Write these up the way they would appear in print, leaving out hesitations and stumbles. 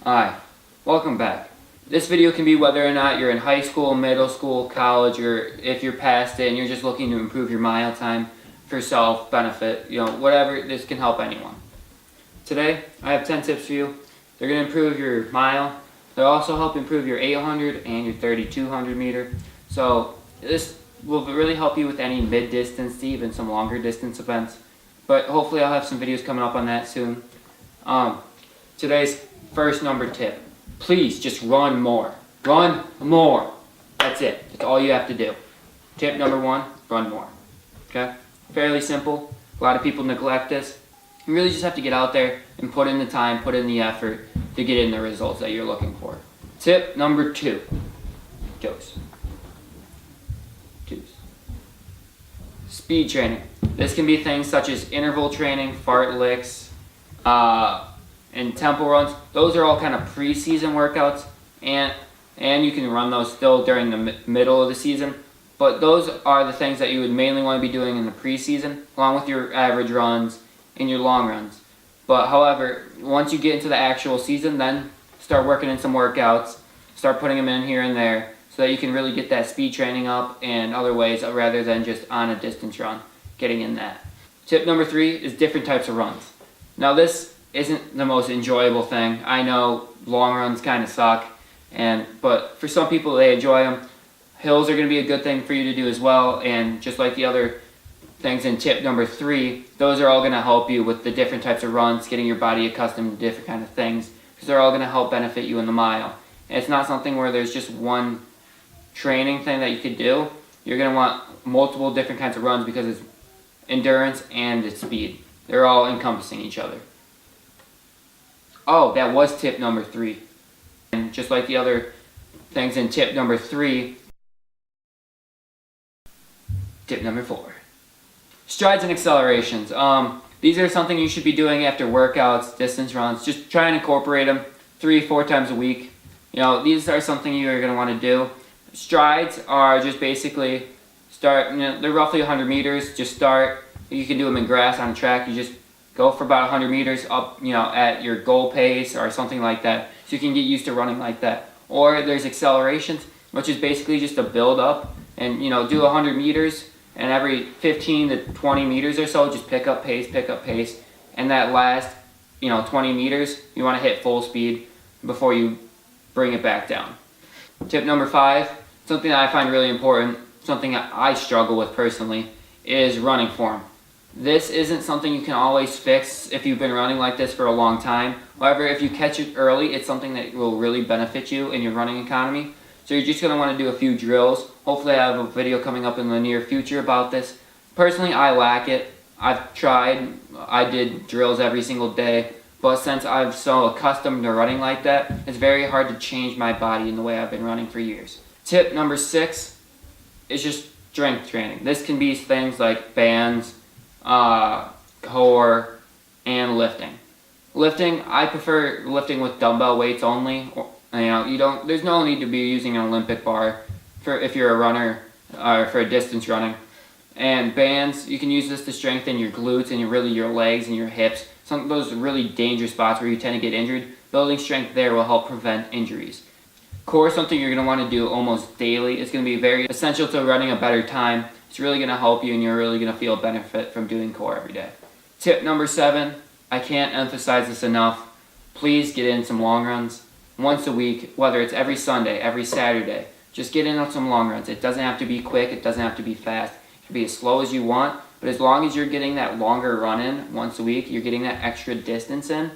Hi, welcome back. This video can be whether or not you're in high school, middle school, college, or if you're past it and you're just looking to improve your mile time for self-benefit, whatever, this can help anyone. Today, I have 10 tips for you. They're going to improve your mile. They'll also help improve your 800 and your 3200 meter. So this will really help you with any mid-distance to even some longer distance events. But hopefully I'll have some videos coming up on that soon. Today's first number tip. Please just run more. Run more. That's it. That's all you have to do. Tip number one, run more. Okay? Fairly simple. A lot of people neglect this. You really just have to get out there and put in the time, put in the effort to get in the results that you're looking for. Tip number two. Twos. Speed training. This can be things such as interval training, fartleks, and tempo runs. Those are all kind of preseason workouts, and you can run those still during the middle of the season. But those are the things that you would mainly want to be doing in the preseason, along with your average runs and your long runs. But however, once you get into the actual season, then start working in some workouts, start putting them in here and there, so that you can really get that speed training up and other ways rather than just on a distance run, getting in that. Tip number three is different types of runs. Now this isn't the most enjoyable thing. I know long runs kind of suck, but for some people they enjoy them. Hills are going to be a good thing for you to do as well, and just like the other things in tip number three, those are all going to help you with the different types of runs, getting your body accustomed to different kind of things, because they're all going to help benefit you in the mile. And it's not something where there's just one training thing that you could do. You're going to want multiple different kinds of runs because it's endurance and it's speed. They're all encompassing each other. Oh, that was tip number three. And just like the other things in tip number three, tip number four. Strides and accelerations. These are something you should be doing after workouts, distance runs. Just try and incorporate them 3-4 times a week. These are something you're going to want to do. Strides are just basically they're roughly 100 meters. Just start. You can do them in grass on a track. You just go for about 100 meters up, at your goal pace or something like that, so you can get used to running like that. Or there's accelerations, which is basically just a build up and do 100 meters, and every 15 to 20 meters or so, just pick up pace, and that last 20 meters, you want to hit full speed before you bring it back down. Tip number five, something that I find really important, something that I struggle with personally, is running form. This isn't something you can always fix if you've been running like this for a long time. However, if you catch it early, it's something that will really benefit you in your running economy. So you're just going to want to do a few drills. Hopefully I have a video coming up in the near future about this. Personally, I lack it. I've tried. I did drills every single day. But since I'm so accustomed to running like that, it's very hard to change my body in the way I've been running for years. Tip number six is just strength training. This can be things like bands, core, and lifting. Lifting, I prefer lifting with dumbbell weights only. There's no need to be using an Olympic bar if you're a runner or for distance running. And bands, you can use this to strengthen your glutes and your legs and your hips. Some of those really dangerous spots where you tend to get injured. Building strength there will help prevent injuries. Core is something you're going to want to do almost daily. It's going to be very essential to running a better time. It's really going to help you, and you're really going to feel benefit from doing core every day. Tip number seven, I can't emphasize this enough. Please get in some long runs once a week, whether it's every Sunday, every Saturday. Just get in on some long runs. It doesn't have to be quick. It doesn't have to be fast. It can be as slow as you want, but as long as you're getting that longer run in once a week, you're getting that extra distance in,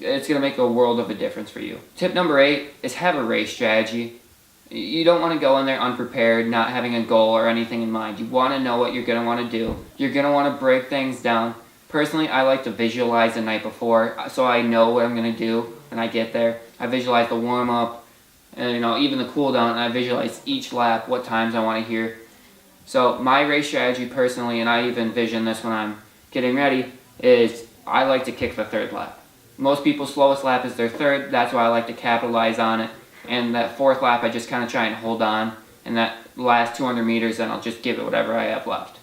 it's going to make a world of a difference for you. Tip number eight is have a race strategy. You don't want to go in there unprepared, not having a goal or anything in mind. You want to know what you're going to want to do. You're going to want to break things down. Personally, I like to visualize the night before so I know what I'm going to do when I get there. I visualize the warm-up and even the cool down, and I visualize each lap, what times I want to hear. So my race strategy personally, and I even envision this when I'm getting ready, is I like to kick the third lap. Most people's slowest lap is their third. That's why I like to capitalize on it. And that fourth lap, I just kind of try and hold on. And that last 200 meters, then I'll just give it whatever I have left.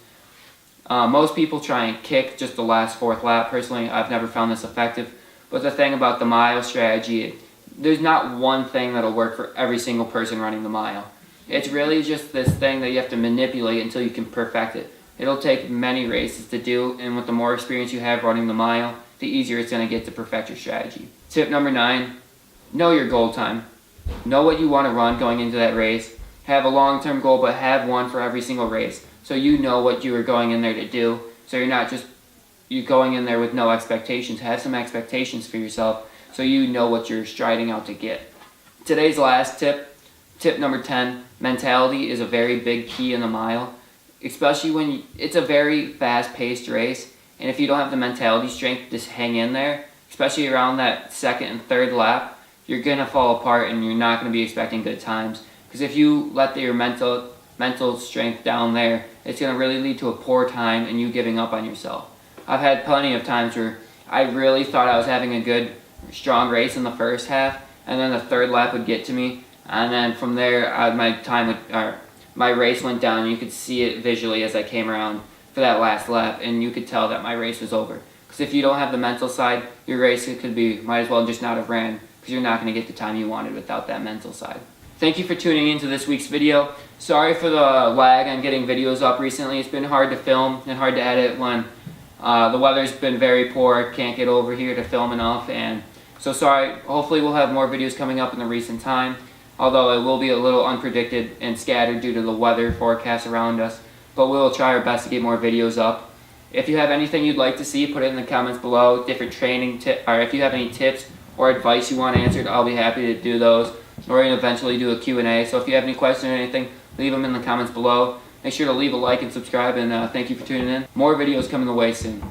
Most people try and kick just the last fourth lap. Personally, I've never found this effective. But the thing about the mile strategy, there's not one thing that'll work for every single person running the mile. It's really just this thing that you have to manipulate until you can perfect it. It'll take many races to do, and with the more experience you have running the mile, the easier it's going to get to perfect your strategy. Tip number 9, know your goal time. Know what you want to run going into that race. Have a long-term goal, but have one for every single race, so you know what you are going in there to do, so you're not just going in there with no expectations. Have some expectations for yourself so you know what you're striding out to get. Today's last tip, tip number 10, mentality is a very big key in the mile, especially when it's a very fast-paced race, and if you don't have the mentality strength to hang in there, especially around that second and third lap, you're going to fall apart and you're not going to be expecting good times. Because if you let your mental strength down there, it's going to really lead to a poor time and you giving up on yourself. I've had plenty of times where I really thought I was having a good, strong race in the first half, and then the third lap would get to me, and then from there, my race went down. You could see it visually as I came around for that last lap, and you could tell that my race was over. Because if you don't have the mental side, your race might as well just not have ran, because you're not going to get the time you wanted without that mental side. Thank you for tuning into this week's video. Sorry for the lag on getting videos up recently. It's been hard to film and hard to edit when the weather's been very poor. Can't get over here to film enough, and so sorry. Hopefully we'll have more videos coming up in the recent time, although it will be a little unpredicted and scattered due to the weather forecast around us, but we'll try our best to get more videos up. If you have anything you'd like to see, put it in the comments below. Different training tips, or if you have any tips or advice you want answered, I'll be happy to do those. We're going to eventually do a Q&A, so if you have any questions or anything, leave them in the comments below. Make sure to leave a like and subscribe, and thank you for tuning in. More videos coming the way soon.